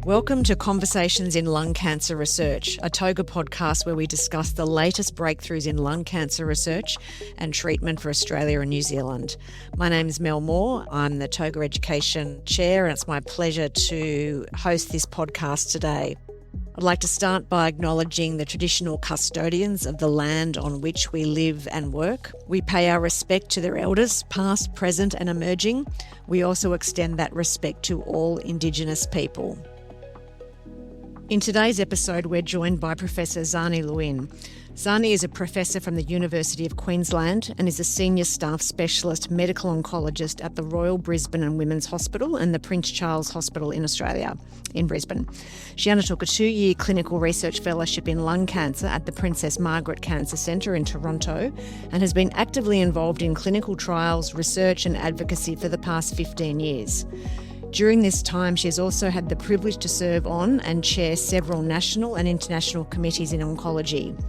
Welcome to Conversations in Lung Cancer Research, a TOGA podcast where we discuss the latest breakthroughs in lung cancer research and treatment for Australia and New Zealand. My name is Mel Moore. I'm the TOGA Education Chair, and it's my pleasure to host this podcast today. I'd like to start by acknowledging the traditional custodians of the land on which we live and work. We pay our respect to their elders, past, present and emerging. We also extend that respect to all Indigenous people. In today's episode, we're joined by Professor Zarnie Lwin. Zarnie is a professor from the University of Queensland and is a senior staff specialist medical oncologist at the Royal Brisbane and Women's Hospital and the Prince Charles Hospital in Australia, in Brisbane. She undertook a 2-year clinical research fellowship in lung cancer at the Princess Margaret Cancer Centre in Toronto and has been actively involved in clinical trials, research and advocacy for the past 15 years. During this time, she has also had the privilege to serve on and chair several national and international committees in oncology.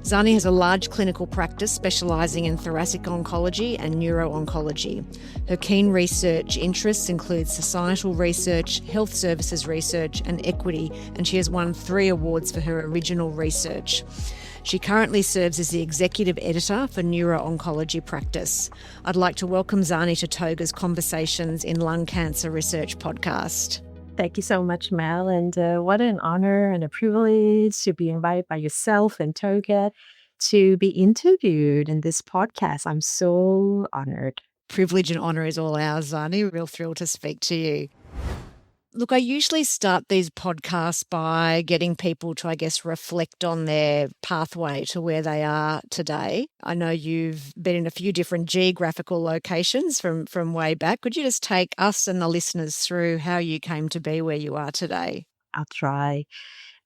Zarnie has a large clinical practice specialising in thoracic oncology and neuro-oncology. Her keen research interests include societal research, health services research and equity, and she has won 3 awards for her original research. She currently serves as the Executive Editor for Neuro-Oncology Practice. I'd like to welcome Zarnie to TOGA's Conversations in Lung Cancer Research podcast. Thank you so much, Mel. And what an honor and a privilege to be invited by yourself and TOGA to be interviewed in this podcast. I'm so honored. Privilege and honour is all ours, Zarnie. Real thrilled to speak to you. Look, I usually start these podcasts by getting people to, reflect on their pathway to where they are today. I know you've been in a few different geographical locations from way back. Could you just take us and the listeners through how you came to be where you are today? I'll try.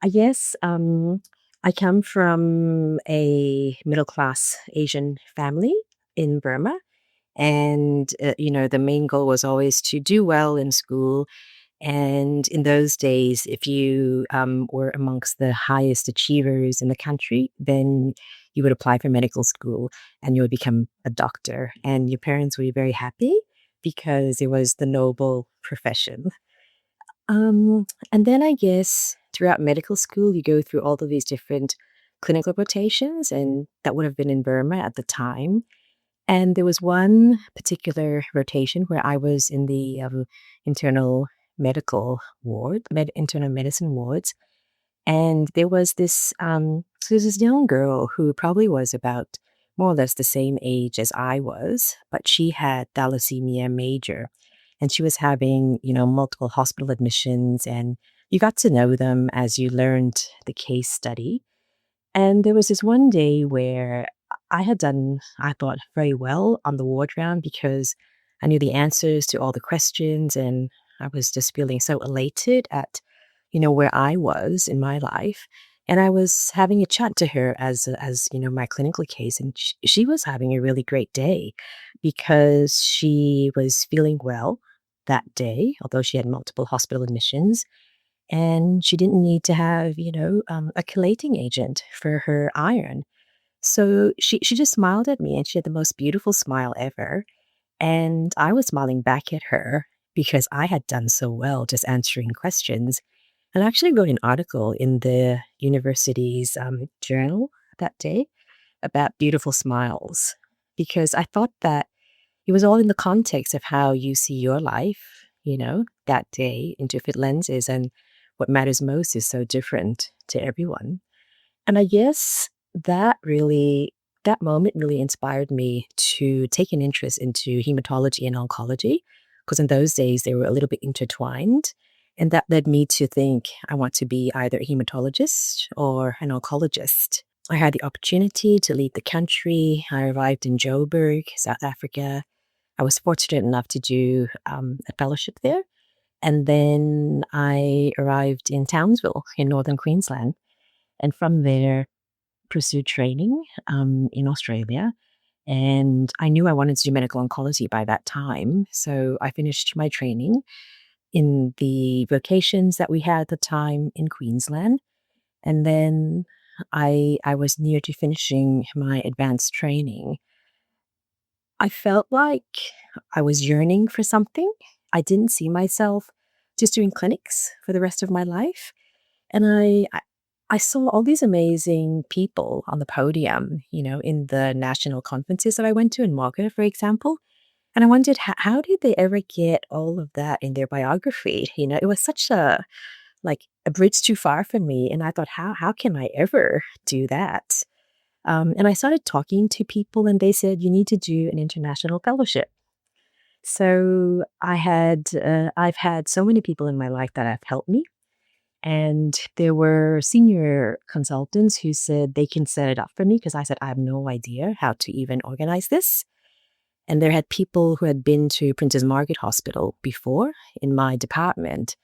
I guess I come from a middle-class Asian family in Burma. And, the main goal was always to do well in school. And in those days, if you were amongst the highest achievers in the country, then you would apply for medical school and you would become a doctor. And your parents would be very happy because it was the noble profession. And then I guess throughout medical school, you go through all of these different clinical rotations, and that would have been in Burma at the time. And there was one particular rotation where I was in the internal medical ward, internal medicine wards. And there was this young girl who probably was about more or less the same age as I was, but she had thalassemia major. And she was having, multiple hospital admissions, and you got to know them as you learned the case study. And there was this one day where I had done, I thought, very well on the ward round because I knew the answers to all the questions, and I was just feeling so elated at, where I was in my life. And I was having a chat to her as my clinical case, and she was having a really great day because she was feeling well that day, although she had multiple hospital admissions. And she didn't need to have, a chelating agent for her iron. So she just smiled at me, and she had the most beautiful smile ever. And I was smiling back at her because I had done so well just answering questions. And I actually wrote an article in the university's journal that day about beautiful smiles because I thought that it was all in the context of how you see your life, that day in different lenses, and what matters most is so different to everyone. And I guess that moment really inspired me to take an interest into hematology and oncology, because in those days they were a little bit intertwined. And that led me to think I want to be either a hematologist or an oncologist. I had the opportunity to leave the country. I arrived in Joburg, South Africa. I was fortunate enough to do a fellowship there. And then I arrived in Townsville in northern Queensland. And from there, pursued training in Australia. And I knew I wanted to do medical oncology by that time. So I finished my training in the vocations that we had at the time in Queensland. And then I was near to finishing my advanced training. I felt like I was yearning for something. I didn't see myself just doing clinics for the rest of my life. And I saw all these amazing people on the podium, in the national conferences that I went to in Malta, for example. And I wondered, how did they ever get all of that in their biography? It was such a bridge too far for me. And I thought, how can I ever do that? And I started talking to people and they said, you need to do an international fellowship. So I've had so many people in my life that have helped me. And there were senior consultants who said they can set it up for me because I said, I have no idea how to even organize this. And there had people who had been to Princess Margaret Hospital before in my department.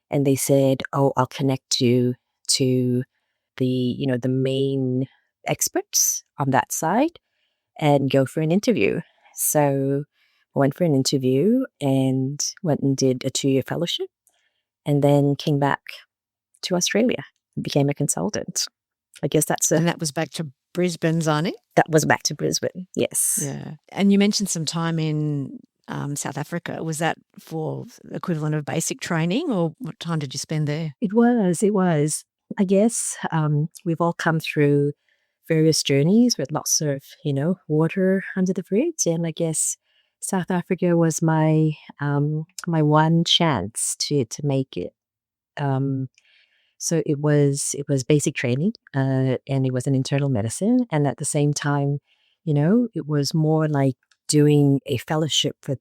And they said, oh, I'll connect you to the main experts on that side and go for an interview. So I went for an interview and went and did a 2-year fellowship and then came back to Australia and became a consultant. I guess And that was back to Brisbane, Zarnie? That was back to Brisbane, yes. Yeah. And you mentioned some time in South Africa. Was that for equivalent of basic training, or what time did you spend there? It was. I guess we've all come through various journeys with lots of, water under the bridge. And I guess South Africa was my my one chance to make it. So it was basic training, and it was an internal medicine, and at the same time, it was more like doing a fellowship with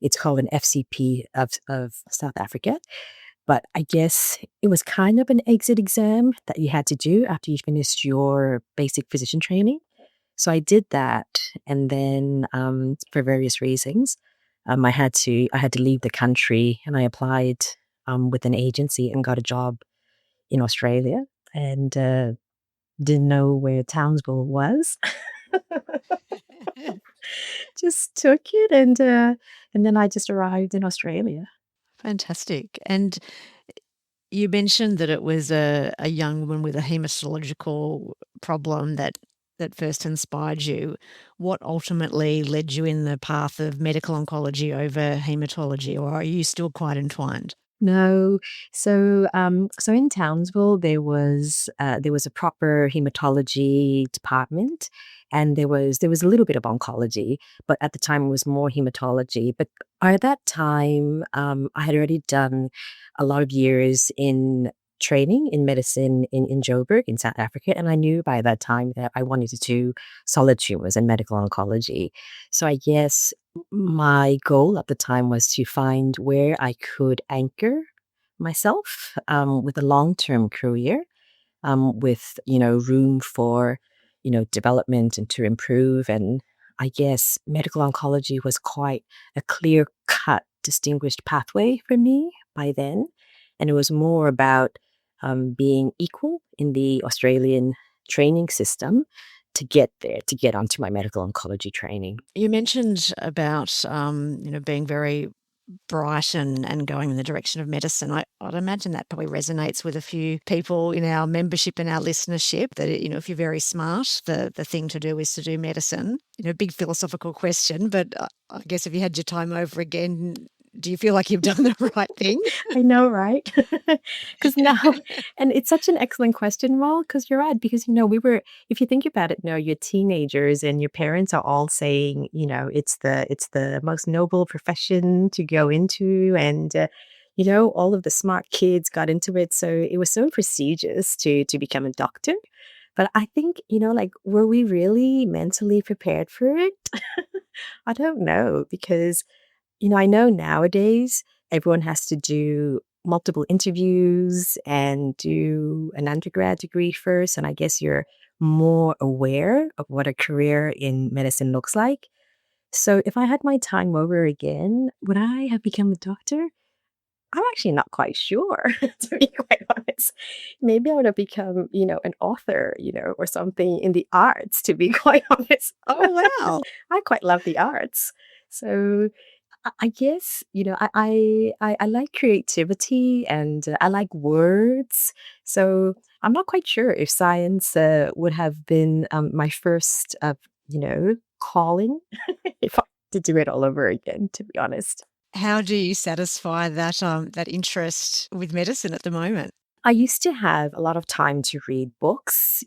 it's called an FCP of South Africa. But I guess it was kind of an exit exam that you had to do after you finished your basic physician training. So I did that, and then for various reasons, I had to leave the country, and I applied with an agency and got a job in Australia, and didn't know where Townsville was. Just took it, and then I just arrived in Australia. Fantastic. And you mentioned that it was a young woman with a hematological problem that first inspired you. What ultimately led you in the path of medical oncology over hematology, or are you still quite entwined? No. So in Townsville, there was a proper hematology department, and there was a little bit of oncology, but at the time it was more hematology. But at that time, I had already done a lot of years in training in medicine in Joburg in South Africa, and I knew by that time that I wanted to do solid tumors and medical oncology. So I guess my goal at the time was to find where I could anchor myself with a long-term career, with room for development and to improve. And I guess medical oncology was quite a clear-cut, distinguished pathway for me by then, and it was more about being equal in the Australian training system to get there, to get onto my medical oncology training. You mentioned about being very bright and going in the direction of medicine. I'd imagine that probably resonates with a few people in our membership and our listenership, that if you're very smart, the thing to do is to do medicine. Big philosophical question, but I guess if you had your time over again, do you feel like you've done the right thing? I know, right? Because now, and it's such an excellent question, Mal, because you're right. Because, if you think about it, you're teenagers and your parents are all saying, it's the most noble profession to go into. And, all of the smart kids got into it. So it was so prestigious to become a doctor. But I think, were we really mentally prepared for it? I don't know, because I know nowadays everyone has to do multiple interviews and do an undergrad degree first. And I guess you're more aware of what a career in medicine looks like. So if I had my time over again, would I have become a doctor? I'm actually not quite sure, to be quite honest. Maybe I would have become, an author, or something in the arts, to be quite honest. Oh, wow. I quite love the arts. So I guess, I like creativity, and I like words. So I'm not quite sure if science would have been my first, calling if I had to do it all over again, to be honest. How do you satisfy that interest with medicine at the moment? I used to have a lot of time to read books,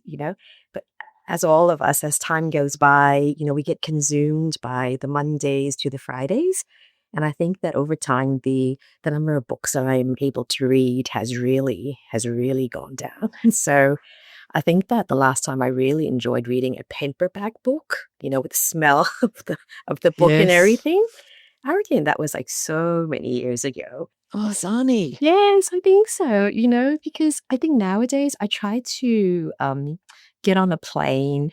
but as all of us, as time goes by, we get consumed by the Mondays to the Fridays. And I think that over time, the number of books that I'm able to read has really gone down. So I think that the last time I really enjoyed reading a paperback book, with the smell of the book and Yes. everything, I reckon that was like so many years ago. Oh, Zarnie. Yes, I think so, because I think nowadays I try to get on a plane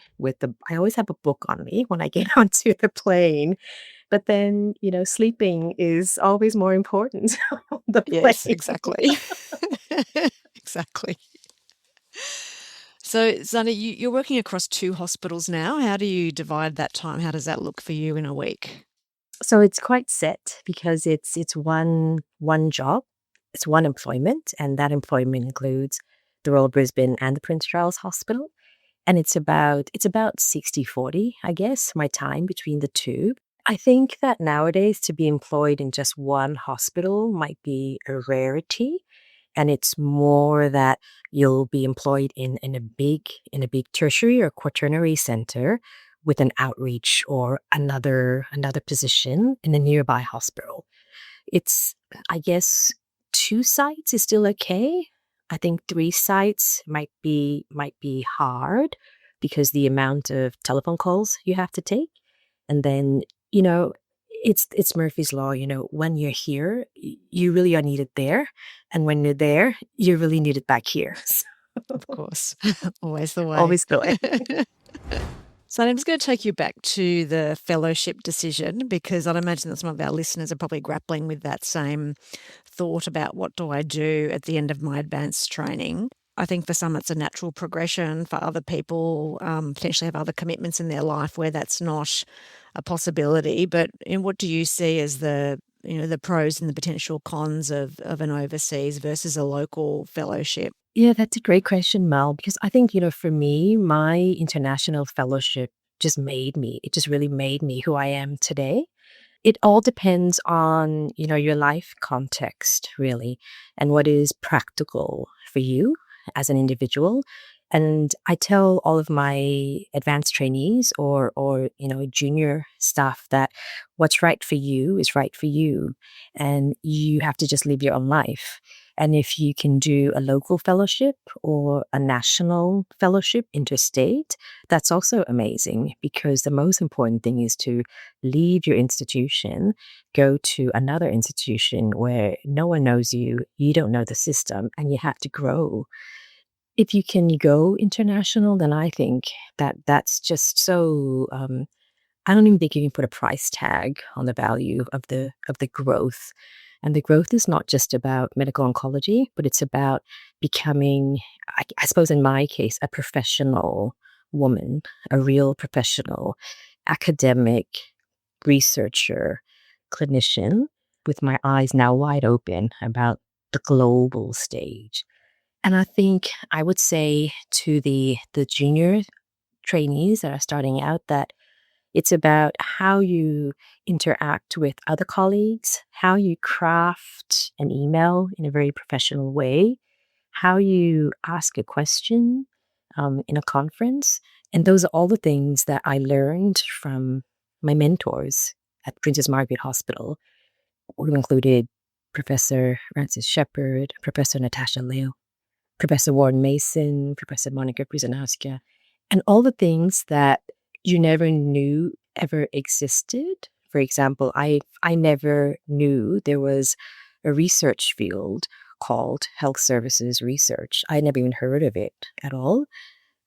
I always have a book on me when I get onto the plane, but then, sleeping is always more important on the Yes, plane. exactly. Exactly. So, Zarnie, you're working across 2 hospitals now. How do you divide that time? How does that look for you in a week? So it's quite set because it's one job, it's one employment, and that employment includes the Royal Brisbane and the Prince Charles Hospital. And it's about 60/40, I guess, my time between the two. I think that nowadays to be employed in just one hospital might be a rarity. And it's more that you'll be employed in a big tertiary or quaternary center with an outreach or another position in a nearby hospital. It's, I guess, 2 sites is still okay. I think 3 sites might be hard because the amount of telephone calls you have to take. And then, you know, it's Murphy's Law, when you're here, you really are needed there. And when you're there, you're really needed back here. Of course, always the way. Always the way. So I'm just going to take you back to the fellowship decision because I'd imagine that some of our listeners are probably grappling with that same thought about what do I do at the end of my advanced training. I think for some it's a natural progression. For other people, potentially have other commitments in their life where that's not a possibility. But what do you see as the pros and the potential cons of an overseas versus a local fellowship? Yeah, that's a great question, Mel, because I think, for me, my international fellowship it just really made me who I am today. It all depends on, your life context, really, and what is practical for you as an individual. And I tell all of my advanced trainees or junior staff that what's right for you is right for you, and you have to just live your own life. And if you can do a local fellowship or a national fellowship interstate, that's also amazing because the most important thing is to leave your institution, go to another institution where no one knows you, you don't know the system, and you have to grow. If you can go international, then I think that that's just so. I don't even think you can put a price tag on the value of the growth. And the growth is not just about medical oncology, but it's about becoming, I suppose, in my case, a professional woman, a real professional, academic, researcher, clinician, with my eyes now wide open about the global stage. And I think I would say to the junior trainees that are starting out that it's about how you interact with other colleagues, how you craft an email in a very professional way, how you ask a question in a conference. And those are all the things that I learned from my mentors at Princess Margaret Hospital, who included Professor Francis Shepherd, Professor Natasha Liu, Professor Warren Mason, Professor Monica Brzezowska, and all the things that you never knew ever existed. For example, I never knew there was a research field called health services research. I never even heard of it at all.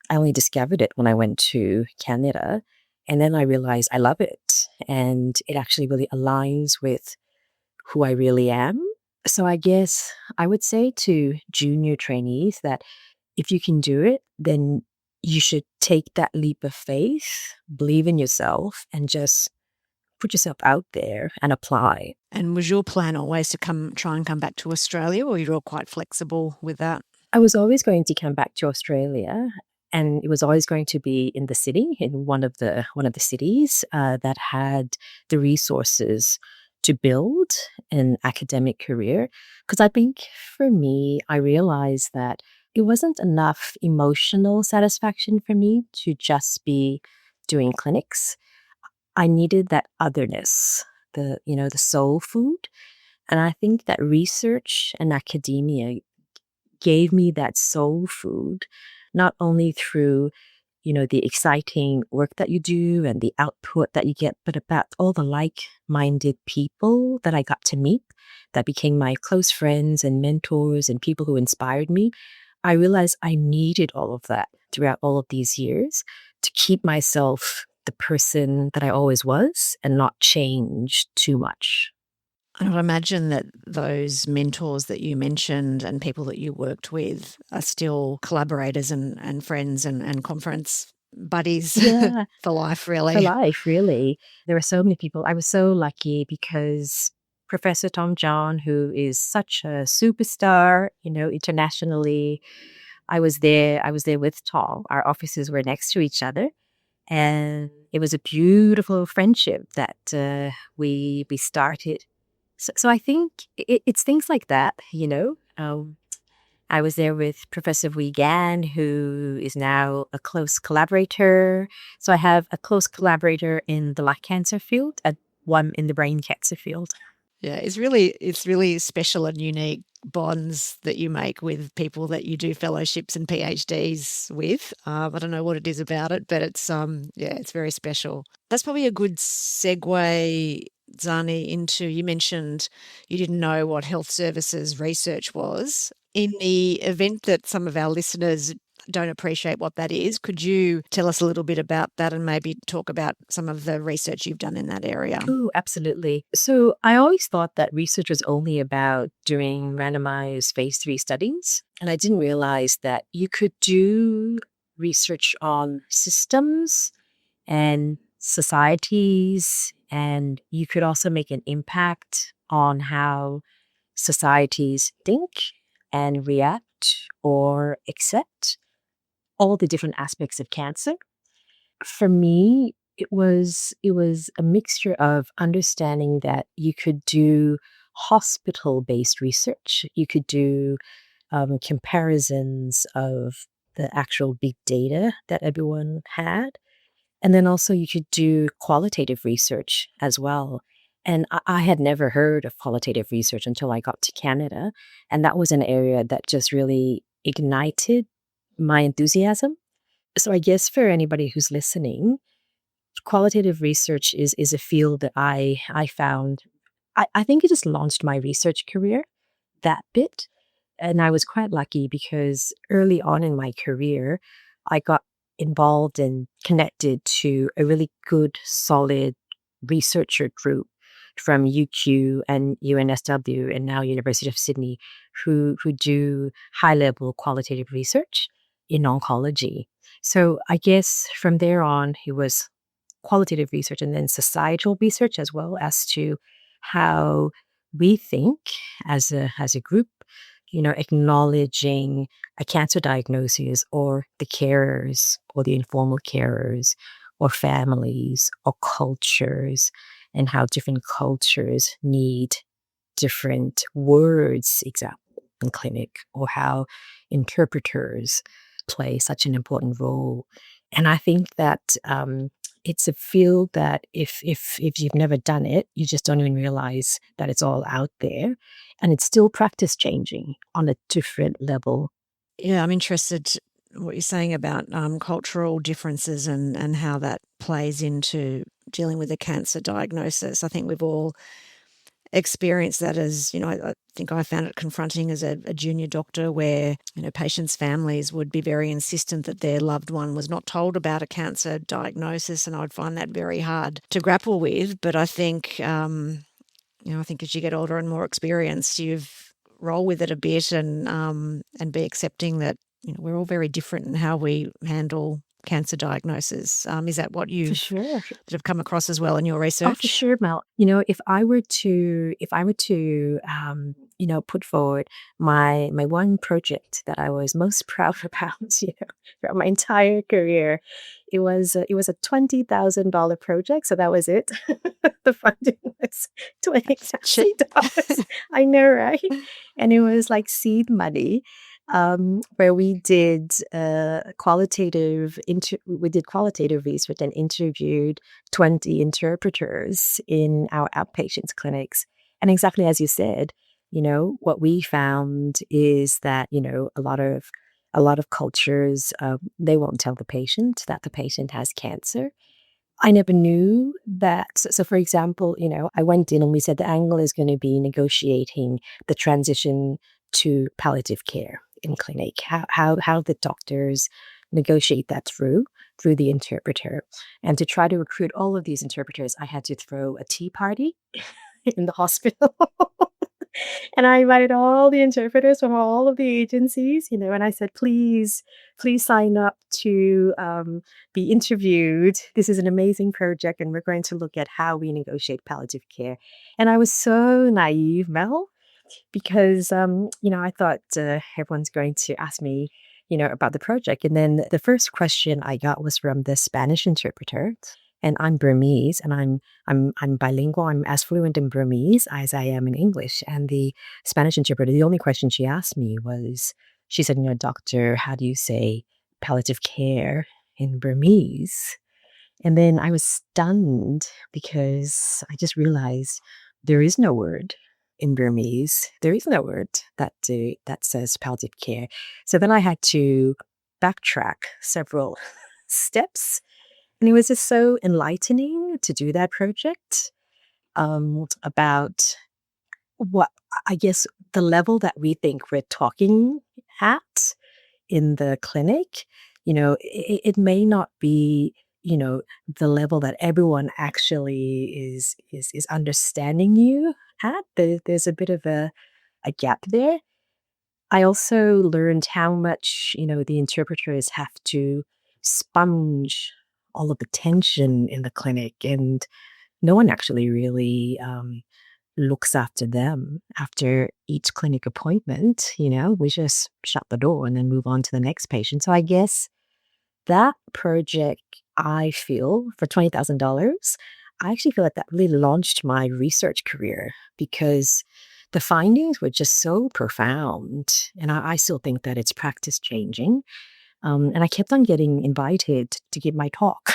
I only discovered it when I went to Canada. And then I realized I love it. And it actually really aligns with who I really am. So I guess I would say to junior trainees that if you can do it, then you should take that leap of faith, believe in yourself, and just put yourself out there and apply. And was your plan always to try and come back to Australia, or you're all quite flexible with that? I was always going to come back to Australia, and it was always going to be in the city, in one of the cities that had the resources to build an academic career. Because I think for me, I realized that it wasn't enough emotional satisfaction for me to just be doing clinics. I needed that otherness, the soul food. And I think that research and academia gave me that soul food, not only through the exciting work that you do and the output that you get, but about all the like-minded people that I got to meet that became my close friends and mentors and people who inspired me. I realized I needed all of that throughout all of these years to keep myself the person that I always was and not change too much. I would imagine that those mentors that you mentioned and people that you worked with are still collaborators and friends and conference buddies Yeah, for life, for really. life, really. There were so many people. I was so lucky because Professor Tom John, who is such a superstar, internationally, I was there with Tom. Our offices were next to each other. And it was a beautiful friendship that we started. So I think it's things like that, I was there with Professor Wigan, who is now a close collaborator. So I have a close collaborator in the lung cancer field and one in the brain cancer field. Yeah, it's really special and unique bonds that you make with people that you do fellowships and PhDs with. I don't know what it is about it, but it's very special. That's probably a good segue, Zani, into, you mentioned you didn't know what health services research was. In the event that some of our listeners don't appreciate what that is, could you tell us a little bit about that and maybe talk about some of the research you've done in that area? Oh, absolutely. So I always thought that research was only about doing randomized phase 3 studies. And I didn't realize that you could do research on systems and societies, and you could also make an impact on how societies think and react or accept all the different aspects of cancer. For me, it was a mixture of understanding that you could do hospital-based research. You could do comparisons of the actual big data that everyone had. And then also you could do qualitative research as well. And I had never heard of qualitative research until I got to Canada. And that was an area that just really ignited my enthusiasm. So I guess for anybody who's listening, qualitative research is a field that I found. I think it just launched my research career that bit. And I was quite lucky because early on in my career, I got involved and connected to a really good, solid researcher group from UQ and UNSW and now University of Sydney who do high-level qualitative research in oncology. So I guess from there on, it was qualitative research and then societal research as well as to how we think as a group, acknowledging a cancer diagnosis or the carers or the informal carers or families or cultures and how different cultures need different words, example, in clinic, or how interpreters play such an important role. And I think that it's a field that if you've never done it, you just don't even realize that it's all out there, and it's still practice changing on a different level. Yeah, I'm interested in what you're saying about cultural differences and how that plays into dealing with a cancer diagnosis. I think we've all experienced that as, I think I found it confronting as a junior doctor where, patients' families would be very insistent that their loved one was not told about a cancer diagnosis, and I would find that very hard to grapple with. But I think, I think as you get older and more experienced, you've roll with it a bit and be accepting that, we're all very different in how we handle cancer diagnosis. Is that what you've sure. that have come across as well in your Oh, research? for sure, Mel. If I were to, put forward my one project that I was most proud about, throughout my entire career, it was a $20,000 project. So that was it. The funding was $20,000. I know, right? And it was like seed money. Where we did qualitative research and interviewed 20 interpreters in our outpatients clinics. And exactly as you said, what we found is that, a lot of cultures, they won't tell the patient that the patient has cancer. I never knew that. So, for example, I went in and we said the angle is going to be negotiating the transition to palliative care in clinic. How the doctors negotiate that through the interpreter. And to try to recruit all of these interpreters, I had to throw a tea party in the hospital. And I invited all the interpreters from all of the agencies, and I said, please sign up to be interviewed. This is an amazing project, and we're going to look at how we negotiate palliative care. And I was so naive, Mel, because, I thought everyone's going to ask me, about the project. And then the first question I got was from the Spanish interpreter. And I'm Burmese, and I'm bilingual. I'm as fluent in Burmese as I am in English. And the Spanish interpreter, the only question she asked me was, she said, doctor, how do you say palliative care in Burmese? And then I was stunned because I just realized there is no word in Burmese. There is no word that says palliative care. So then I had to backtrack several steps, and it was just so enlightening to do that project about what, I guess, the level that we think we're talking at in the clinic. It may not be, the level that everyone actually is understanding you at. There's a bit of a gap there. I also learned how much, the interpreters have to sponge all of the tension in the clinic, and no one actually really looks after them after each clinic appointment. We just shut the door and then move on to the next patient. So I guess that project, I feel, for $20,000, I actually feel like that really launched my research career, because the findings were just so profound. And I still think that it's practice changing. And I kept on getting invited to give my talk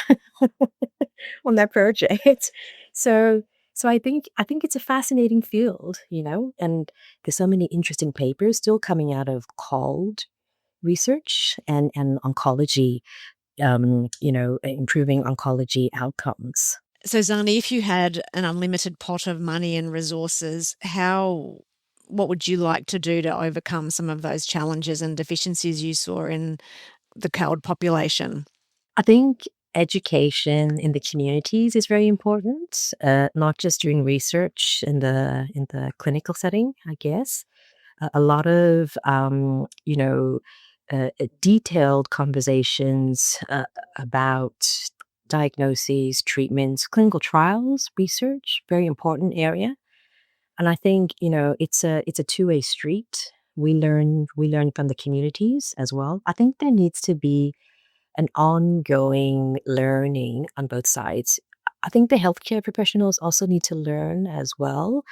on that project. So I think it's a fascinating field, and there's so many interesting papers still coming out of CALD research and oncology, improving oncology outcomes. So, Zarnie, if you had an unlimited pot of money and resources, what would you like to do to overcome some of those challenges and deficiencies you saw in the CALD population? I think education in the communities is very important, not just doing research in the clinical setting, I guess. A lot of detailed conversations about diagnoses, treatments, clinical trials, research, very important area. And I think, it's a two-way street. We learn from the communities as well. I think there needs to be an ongoing learning on both sides. I think the healthcare professionals also need to learn as well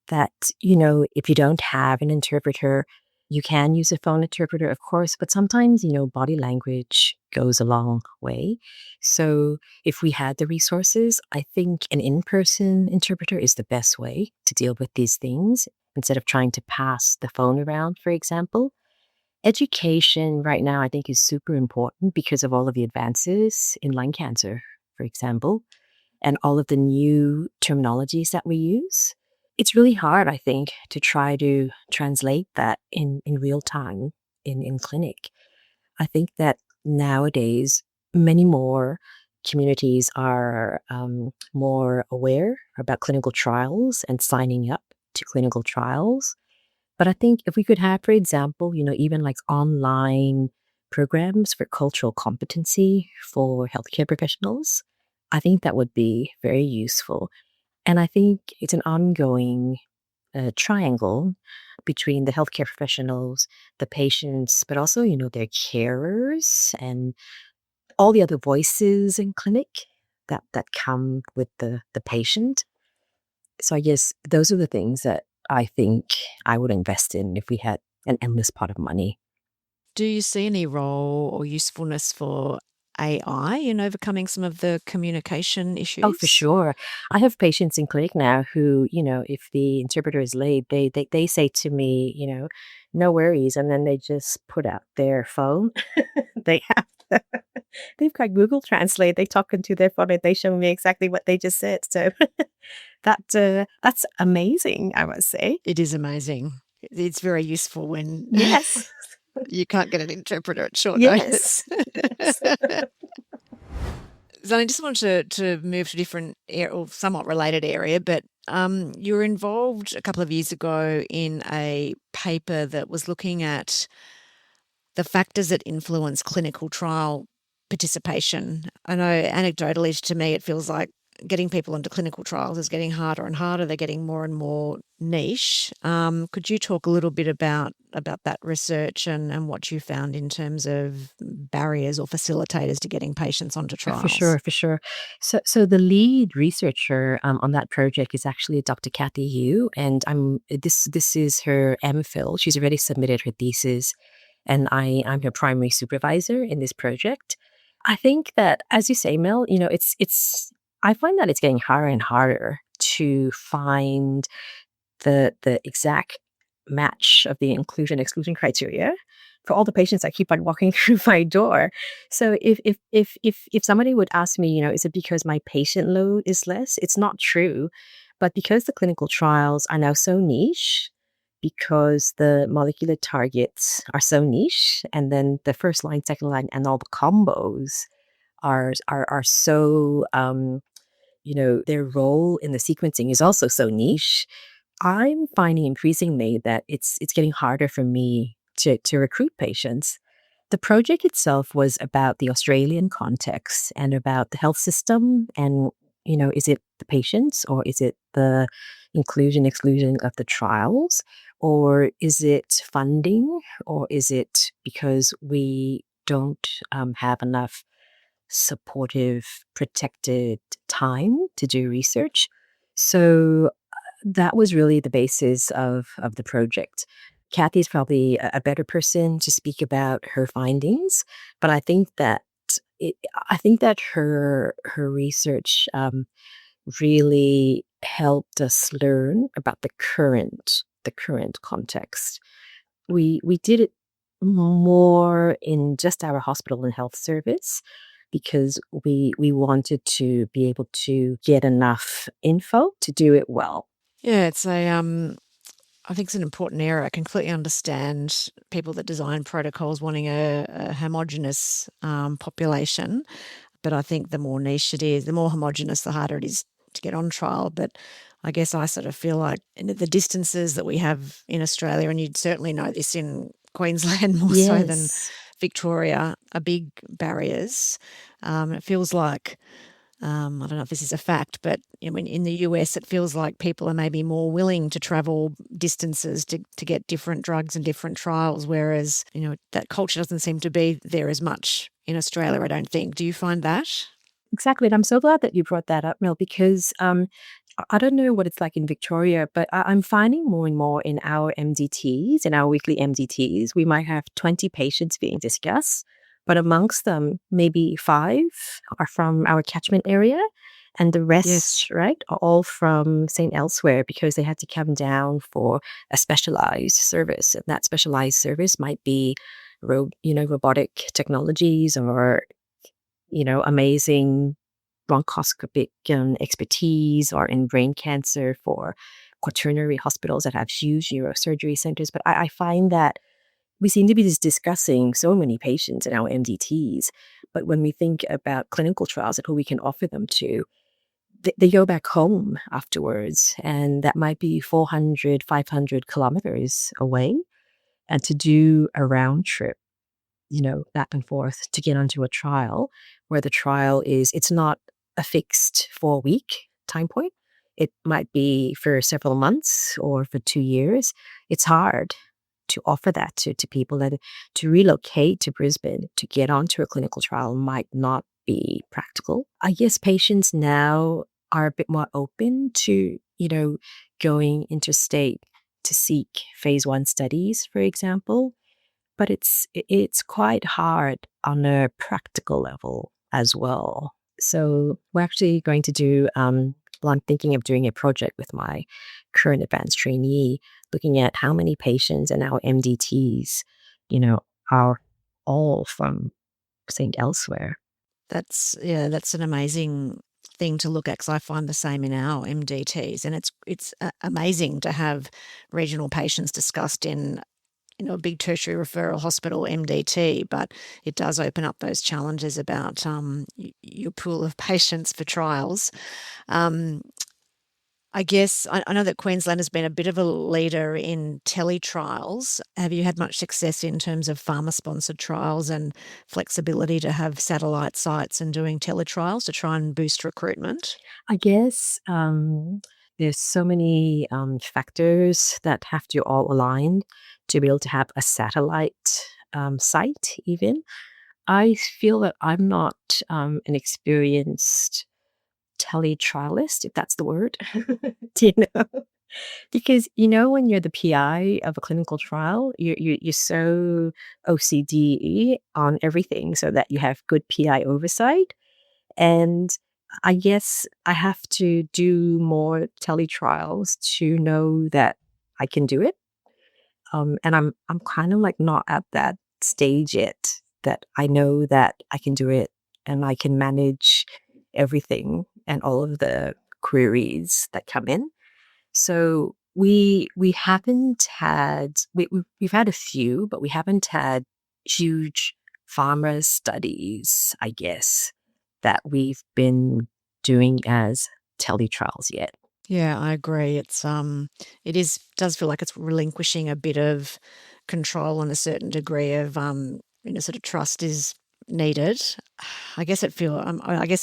that, if you don't have an interpreter, you can use a phone interpreter, of course, but sometimes, body language goes a long way. So if we had the resources, I think an in-person interpreter is the best way to deal with these things instead of trying to pass the phone around, for example. Education right now, I think, is super important because of all of the advances in lung cancer, for example, and all of the new terminologies that we use. It's really hard, I think, to try to translate that in real time in clinic. I think that nowadays, many more communities are more aware about clinical trials and signing up to clinical trials. But I think if we could have, for example, even like online programs for cultural competency for healthcare professionals. I think that would be very useful. And I think it's an ongoing triangle between the healthcare professionals, the patients, but also, their carers and all the other voices in clinic that come with the patient. So I guess those are the things that I think I would invest in if we had an endless pot of money. Do you see any role or usefulness for AI in overcoming some of the communication issues? Oh, for sure. I have patients in clinic now who, if the interpreter is late, they say to me, no worries. And then they just put out their phone. they have, they've got Google Translate. They talk into their phone and they show me exactly what they just said. So that's amazing, I must say. It is amazing. It's very useful when Yes. you can't get an interpreter at short Yes. notice. So I just wanted to move to a different area, or somewhat related area, but you were involved a couple of years ago in a paper that was looking at the factors that influence clinical trial participation. I know anecdotally to me, it feels like getting people into clinical trials is getting harder and harder. They're getting more and more niche. Could you talk a little bit about that research and what you found in terms of barriers or facilitators to getting patients onto trials? For sure. So the lead researcher on that project is actually Dr. Kathy Yu, and this is her MPhil. She's already submitted her thesis, and I'm her primary supervisor in this project. I think that, as you say, Mel, I find that it's getting harder and harder to find the exact match of the inclusion-exclusion criteria for all the patients that keep on walking through my door. So if somebody would ask me, is it because my patient load is less? It's not true. But because the clinical trials are now so niche, because the molecular targets are so niche, and then the first line, second line, and all the combos are so their role in the sequencing is also so niche. I'm finding increasingly that it's getting harder for me to recruit patients. The project itself was about the Australian context and about the health system and, is it the patients or is it the inclusion, exclusion of the trials? Or is it funding? Or is it because we don't have enough supportive, protected time to do research? So that was really the basis of the project. Kathy's probably a better person to speak about her findings, but I think that her research really helped us learn about the current context. We did it more in just our hospital and health service because we wanted to be able to get enough info to do it well. Yeah, it's I think it's an important area. I completely understand people that design protocols wanting a homogenous population, but I think the more niche it is, the more homogenous, the harder it is to get on trial. But I guess I sort of feel like the distances that we have in Australia, and you'd certainly know this in Queensland more so than Victoria, are big barriers. It feels like, I don't know if this is a fact, but in the US, it feels like people are maybe more willing to travel distances to get different drugs and different trials, whereas, that culture doesn't seem to be there as much in Australia, I don't think. Do you find that? Exactly. And I'm so glad that you brought that up, Mel, because I don't know what it's like in Victoria, but I'm finding more and more in our MDTs, in our weekly MDTs, we might have 20 patients being discussed, but amongst them, maybe 5 are from our catchment area. And the rest, right, are all from St. Elsewhere because they had to come down for a specialized service. And that specialized service might be, robotic technologies or, amazing bronchoscopic expertise, or in brain cancer for quaternary hospitals that have huge neurosurgery centers. But I find that we seem to be just discussing so many patients in our MDTs. But when we think about clinical trials and who we can offer them to, they go back home afterwards, and that might be 400, 500 kilometers away. And to do a round trip, back and forth to get onto a trial where the trial it's not a fixed 4-week time point. It might be for several months or for 2 years. It's hard to offer that to people, that to relocate to Brisbane to get onto a clinical trial might not be practical. I guess patients now are a bit more open to, going interstate to seek phase 1 studies, for example, but it's quite hard on a practical level as well. So we're actually going to do, well, I'm thinking of doing a project with my current advanced trainee, looking at how many patients and our MDTs, are all from St. Elsewhere. That's an amazing thing to look at, because I find the same in our MDTs, and it's amazing to have regional patients discussed in a big tertiary referral hospital MDT, but it does open up those challenges about your pool of patients for trials. I guess I know that Queensland has been a bit of a leader in teletrials. Have you had much success in terms of pharma-sponsored trials and flexibility to have satellite sites and doing teletrials to try and boost recruitment? I guess there's so many factors that have to all align to be able to have a satellite site even. I feel that I'm not an experienced teletrialist, if that's the word. Do you know? Because when you're the PI of a clinical trial, you're so OCD on everything so that you have good PI oversight. And I guess I have to do more teletrials to know that I can do it. And I'm kind of like not at that stage yet, that I know that I can do it and I can manage everything and all of the queries that come in. So we haven't had we've had a few, but we haven't had huge pharma studies, I guess, that we've been doing as teletrials yet. Yeah, I agree. Does feel like it's relinquishing a bit of control, and a certain degree of sort of trust is needed. I guess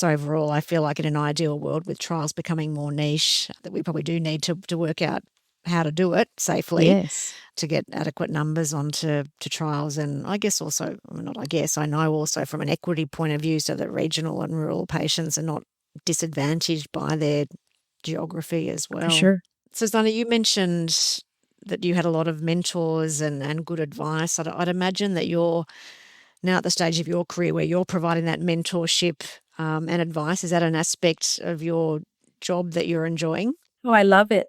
overall, I feel like in an ideal world with trials becoming more niche, that we probably do need to work out how to do it safely Yes. to get adequate numbers onto trials. And I guess also, I know also from an equity point of view, so that regional and rural patients are not disadvantaged by their geography as well. For sure. So, Zarnie, you mentioned that you had a lot of mentors and good advice. I'd imagine that you're now at the stage of your career where you're providing that mentorship and advice. Is that an aspect of your job that you're enjoying? Oh, I love it.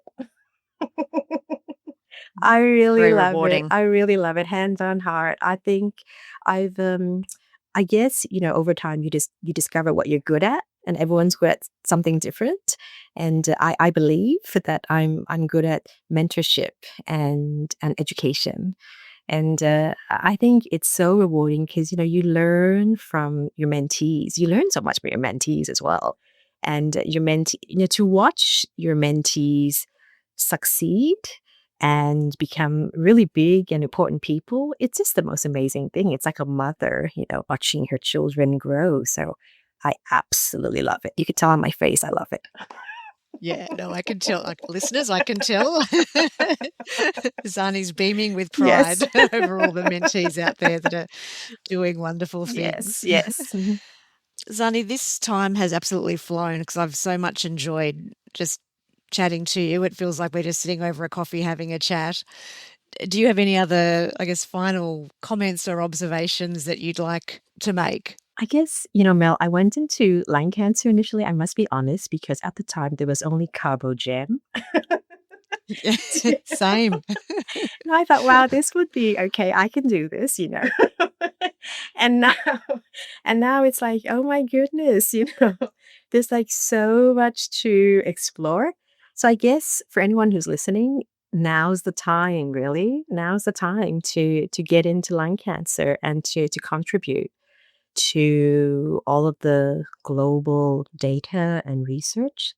I really Very love it. rewarding. I really love it. Hands on heart. I think I've I guess, over time you discover what you're good at, and everyone's good at something different. And I believe that I'm good at mentorship and education. And I think it's so rewarding because, you learn from your mentees. You learn so much from your mentees as well. And your mentee, to watch your mentees succeed and become really big and important people, it's just the most amazing thing. It's like a mother, watching her children grow. So I absolutely love it. You could tell on my face, I love it. Yeah, no, I can tell. Like, listeners, I can tell. Zarnie's beaming with pride Yes. over all the mentees out there that are doing wonderful Yes, things. yes. Mhm. Zarnie, this time has absolutely flown because I've so much enjoyed just chatting to you. It feels like we're just sitting over a coffee having a chat. Do you have any other, I guess, final comments or observations that you'd like to make? I guess, Mel, I went into lung cancer initially. I must be honest, because at the time there was only carbo jam. Same. And I thought, wow, this would be okay. I can do this. And now, and now it's like, oh my goodness, there's like so much to explore. So I guess for anyone who's listening, now's the time, really. Now's the time to get into lung cancer and to contribute to all of the global data and research.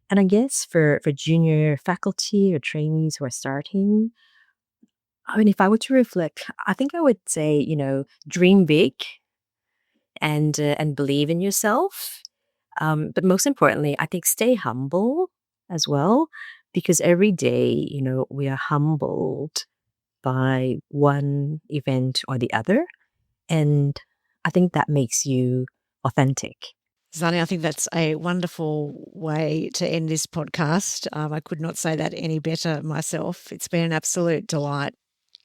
And I guess for junior faculty or trainees who are starting, I mean, if I were to reflect, I think I would say, dream big and believe in yourself. But most importantly, I think stay humble as well, because every day, we are humbled by one event or the other. And I think that makes you authentic. Zarnie, I think that's a wonderful way to end this podcast. I could not say that any better myself. It's been an absolute delight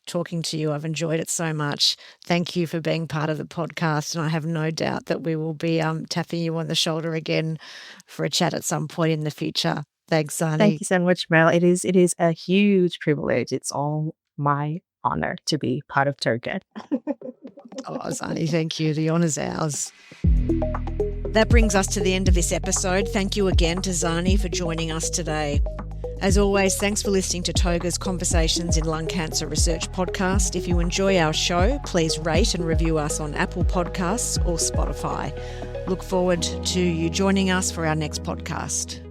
talking to you. I've enjoyed it so much. Thank you for being part of the podcast. And I have no doubt that we will be tapping you on the shoulder again for a chat at some point in the future. Thanks, Zarnie. Thank you so much, Mel. It is a huge privilege. It's all my honor to be part of TOGA. Oh, Zarnie, thank you. The honour's ours. That brings us to the end of this episode. Thank you again to Zarnie for joining us today. As always, thanks for listening to TOGA's Conversations in Lung Cancer Research podcast. If you enjoy our show, please rate and review us on Apple Podcasts or Spotify. Look forward to you joining us for our next podcast.